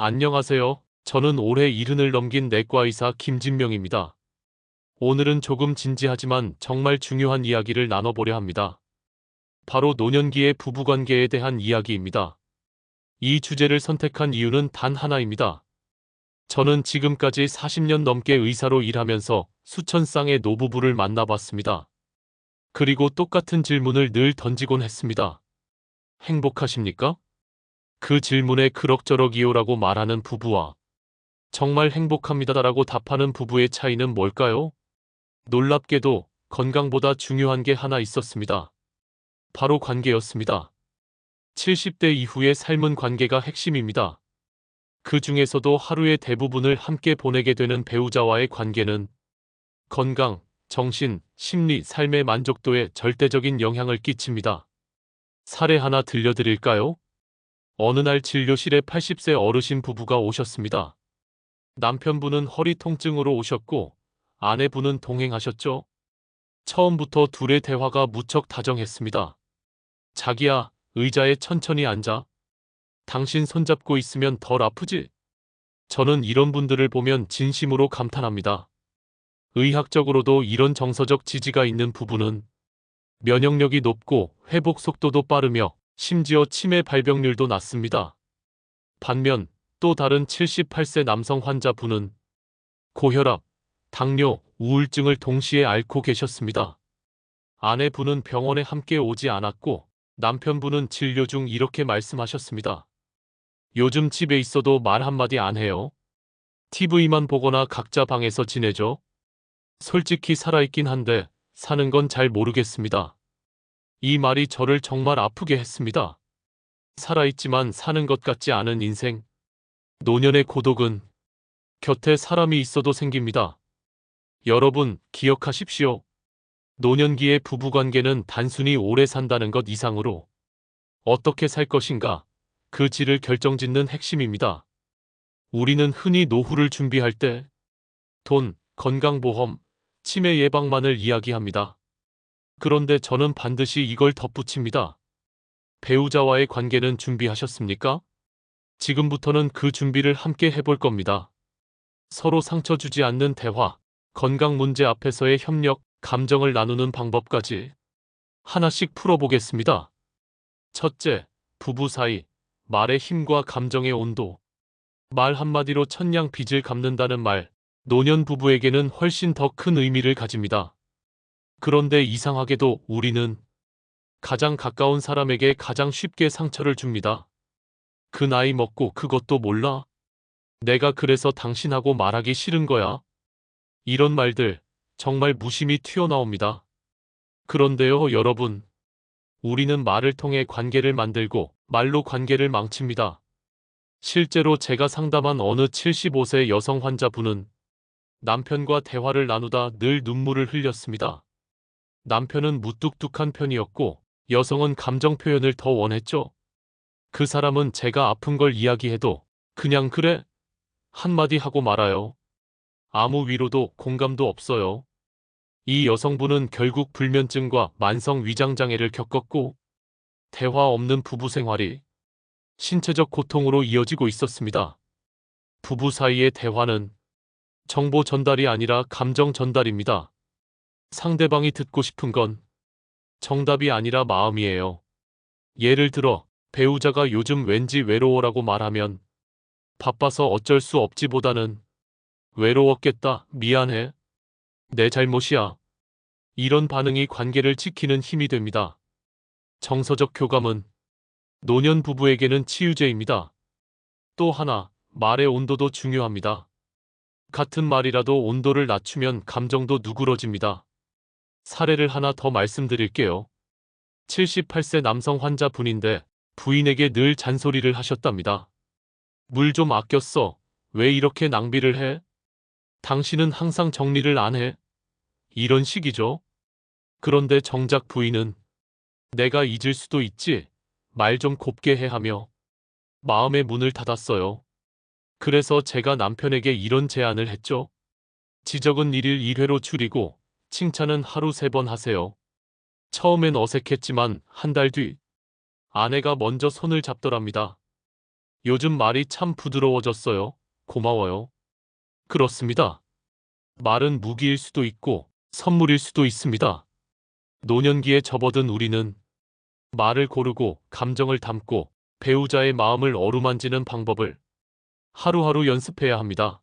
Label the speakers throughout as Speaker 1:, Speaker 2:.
Speaker 1: 안녕하세요. 저는 올해 70을 넘긴 내과의사 김진명입니다. 오늘은 조금 진지하지만 정말 중요한 이야기를 나눠보려 합니다. 바로 노년기의 부부관계에 대한 이야기입니다. 이 주제를 선택한 이유는 단 하나입니다. 저는 지금까지 40년 넘게 의사로 일하면서 수천 쌍의 노부부를 만나봤습니다. 그리고 똑같은 질문을 늘 던지곤 했습니다. 행복하십니까? 그 질문에 그럭저럭이요라고 말하는 부부와 정말 행복합니다라고 답하는 부부의 차이는 뭘까요? 놀랍게도 건강보다 중요한 게 하나 있었습니다. 바로 관계였습니다. 70대 이후의 삶은 관계가 핵심입니다. 그 중에서도 하루의 대부분을 함께 보내게 되는 배우자와의 관계는 건강, 정신, 심리, 삶의 만족도에 절대적인 영향을 끼칩니다. 사례 하나 들려드릴까요? 어느 날 진료실에 80세 어르신 부부가 오셨습니다. 남편분은 허리 통증으로 오셨고 아내분은 동행하셨죠. 처음부터 둘의 대화가 무척 다정했습니다. 자기야, 의자에 천천히 앉아. 당신 손잡고 있으면 덜 아프지? 저는 이런 분들을 보면 진심으로 감탄합니다. 의학적으로도 이런 정서적 지지가 있는 부부는 면역력이 높고 회복 속도도 빠르며 심지어 치매 발병률도 낮습니다. 반면 또 다른 78세 남성 환자분은 고혈압, 당뇨, 우울증을 동시에 앓고 계셨습니다. 아내분은 병원에 함께 오지 않았고 남편분은 진료 중 이렇게 말씀하셨습니다. 요즘 집에 있어도 말 한마디 안 해요. TV만 보거나 각자 방에서 지내죠. 솔직히 살아있긴 한데 사는 건 잘 모르겠습니다. 이 말이 저를 정말 아프게 했습니다. 살아있지만 사는 것 같지 않은 인생. 노년의 고독은 곁에 사람이 있어도 생깁니다. 여러분, 기억하십시오. 노년기의 부부관계는 단순히 오래 산다는 것 이상으로 어떻게 살 것인가, 그 질을 결정짓는 핵심입니다. 우리는 흔히 노후를 준비할 때 돈, 건강보험, 치매 예방만을 이야기합니다. 그런데 저는 반드시 이걸 덧붙입니다. 배우자와의 관계는 준비하셨습니까? 지금부터는 그 준비를 함께 해볼 겁니다. 서로 상처 주지 않는 대화, 건강 문제 앞에서의 협력, 감정을 나누는 방법까지 하나씩 풀어보겠습니다. 첫째, 부부 사이, 말의 힘과 감정의 온도. 말 한마디로 천냥 빚을 갚는다는 말, 노년 부부에게는 훨씬 더 큰 의미를 가집니다. 그런데 이상하게도 우리는 가장 가까운 사람에게 가장 쉽게 상처를 줍니다. 그 나이 먹고 그것도 몰라? 내가 그래서 당신하고 말하기 싫은 거야. 이런 말들 정말 무심히 튀어나옵니다. 그런데요, 여러분. 우리는 말을 통해 관계를 만들고 말로 관계를 망칩니다. 실제로 제가 상담한 어느 75세 여성 환자분은 남편과 대화를 나누다 늘 눈물을 흘렸습니다. 남편은 무뚝뚝한 편이었고 여성은 감정 표현을 더 원했죠. 그 사람은 제가 아픈 걸 이야기해도 그냥 그래? 한마디 하고 말아요. 아무 위로도 공감도 없어요. 이 여성분은 결국 불면증과 만성 위장장애를 겪었고 대화 없는 부부 생활이 신체적 고통으로 이어지고 있었습니다. 부부 사이의 대화는 정보 전달이 아니라 감정 전달입니다. 상대방이 듣고 싶은 건 정답이 아니라 마음이에요. 예를 들어 배우자가 요즘 왠지 외로워라고 말하면 바빠서 어쩔 수 없지보다는 외로웠겠다, 미안해, 내 잘못이야. 이런 반응이 관계를 지키는 힘이 됩니다. 정서적 교감은 노년 부부에게는 치유제입니다. 또 하나, 말의 온도도 중요합니다. 같은 말이라도 온도를 낮추면 감정도 누그러집니다. 사례를 하나 더 말씀드릴게요. 78세 남성 환자분인데 부인에게 늘 잔소리를 하셨답니다. 물 좀 아껴 써. 왜 이렇게 낭비를 해? 당신은 항상 정리를 안 해. 이런 식이죠. 그런데 정작 부인은 내가 잊을 수도 있지. 말 좀 곱게 해 하며 마음의 문을 닫았어요. 그래서 제가 남편에게 이런 제안을 했죠. 지적은 1일 1회로 줄이고 칭찬은 하루 3번 하세요. 처음엔 어색했지만 한 달 뒤 아내가 먼저 손을 잡더랍니다. 요즘 말이 참 부드러워졌어요. 고마워요. 그렇습니다. 말은 무기일 수도 있고 선물일 수도 있습니다. 노년기에 접어든 우리는 말을 고르고 감정을 담고 배우자의 마음을 어루만지는 방법을 하루하루 연습해야 합니다.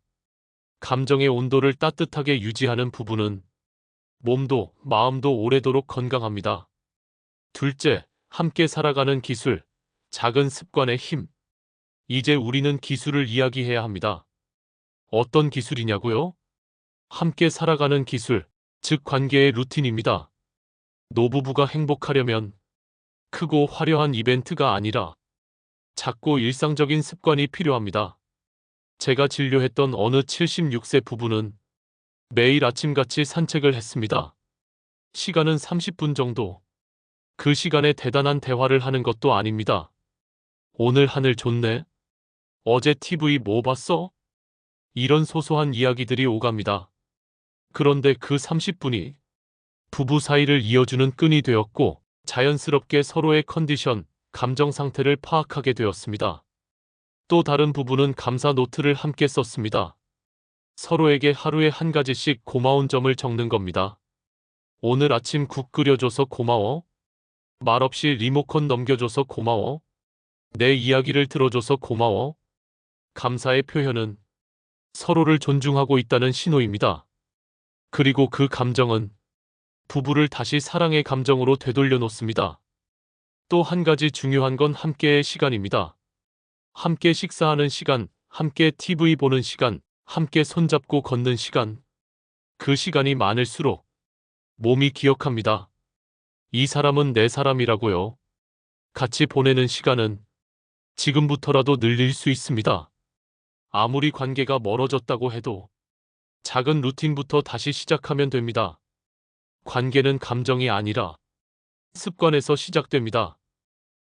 Speaker 1: 감정의 온도를 따뜻하게 유지하는 부부는 몸도 마음도 오래도록 건강합니다. 둘째, 함께 살아가는 기술, 작은 습관의 힘. 이제 우리는 기술을 이야기해야 합니다. 어떤 기술이냐고요? 함께 살아가는 기술, 즉 관계의 루틴입니다. 노부부가 행복하려면 크고 화려한 이벤트가 아니라 작고 일상적인 습관이 필요합니다. 제가 진료했던 어느 76세 부부는 매일 아침같이 산책을 했습니다. 시간은 30분 정도. 그 시간에 대단한 대화를 하는 것도 아닙니다. 오늘 하늘 좋네. 어제 TV 뭐 봤어? 이런 소소한 이야기들이 오갑니다. 그런데 그 30분이 부부 사이를 이어주는 끈이 되었고 자연스럽게 서로의 컨디션, 감정 상태를 파악하게 되었습니다. 또 다른 부부는 감사 노트를 함께 썼습니다. 서로에게 하루에 한 가지씩 고마운 점을 적는 겁니다. 오늘 아침 국 끓여줘서 고마워. 말없이 리모컨 넘겨줘서 고마워. 내 이야기를 들어줘서 고마워. 감사의 표현은 서로를 존중하고 있다는 신호입니다. 그리고 그 감정은 부부를 다시 사랑의 감정으로 되돌려 놓습니다. 또 한 가지 중요한 건 함께의 시간입니다. 함께 식사하는 시간, 함께 TV 보는 시간, 함께 손잡고 걷는 시간. 그 시간이 많을수록 몸이 기억합니다. 이 사람은 내 사람이라고요. 같이 보내는 시간은 지금부터라도 늘릴 수 있습니다. 아무리 관계가 멀어졌다고 해도 작은 루틴부터 다시 시작하면 됩니다. 관계는 감정이 아니라 습관에서 시작됩니다.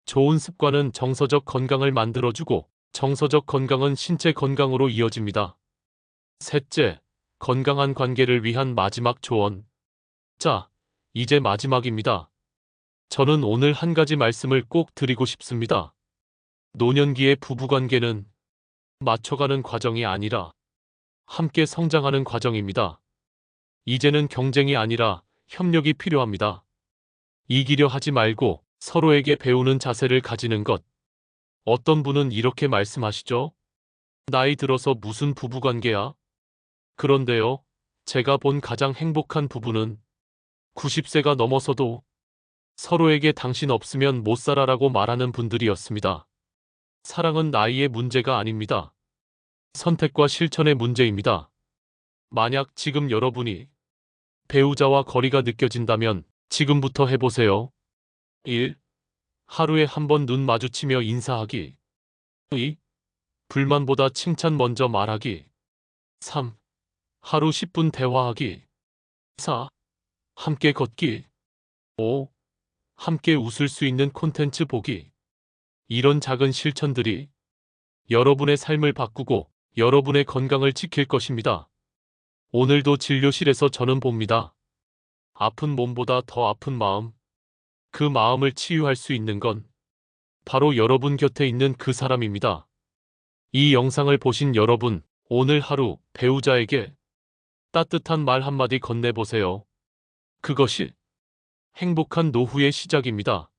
Speaker 1: 좋은 습관은 정서적 건강을 만들어주고 정서적 건강은 신체 건강으로 이어집니다. 셋째, 건강한 관계를 위한 마지막 조언. 자, 이제 마지막입니다. 저는 오늘 한 가지 말씀을 꼭 드리고 싶습니다. 노년기의 부부관계는 맞춰가는 과정이 아니라 함께 성장하는 과정입니다. 이제는 경쟁이 아니라 협력이 필요합니다. 이기려 하지 말고 서로에게 배우는 자세를 가지는 것. 어떤 분은 이렇게 말씀하시죠? 나이 들어서 무슨 부부관계야? 그런데요, 제가 본 가장 행복한 부부는 90세가 넘어서도 서로에게 당신 없으면 못 살아라고 말하는 분들이었습니다. 사랑은 나이의 문제가 아닙니다. 선택과 실천의 문제입니다. 만약 지금 여러분이 배우자와 거리가 느껴진다면 지금부터 해보세요. 1. 하루에 한 번 눈 마주치며 인사하기. 2. 불만보다 칭찬 먼저 말하기. 3. 하루 10분 대화하기. 4. 함께 걷기. 5. 함께 웃을 수 있는 콘텐츠 보기. 이런 작은 실천들이 여러분의 삶을 바꾸고 여러분의 건강을 지킬 것입니다. 오늘도 진료실에서 저는 봅니다. 아픈 몸보다 더 아픈 마음. 그 마음을 치유할 수 있는 건 바로 여러분 곁에 있는 그 사람입니다. 이 영상을 보신 여러분, 오늘 하루 배우자에게 따뜻한 말 한마디 건네보세요. 그것이 행복한 노후의 시작입니다.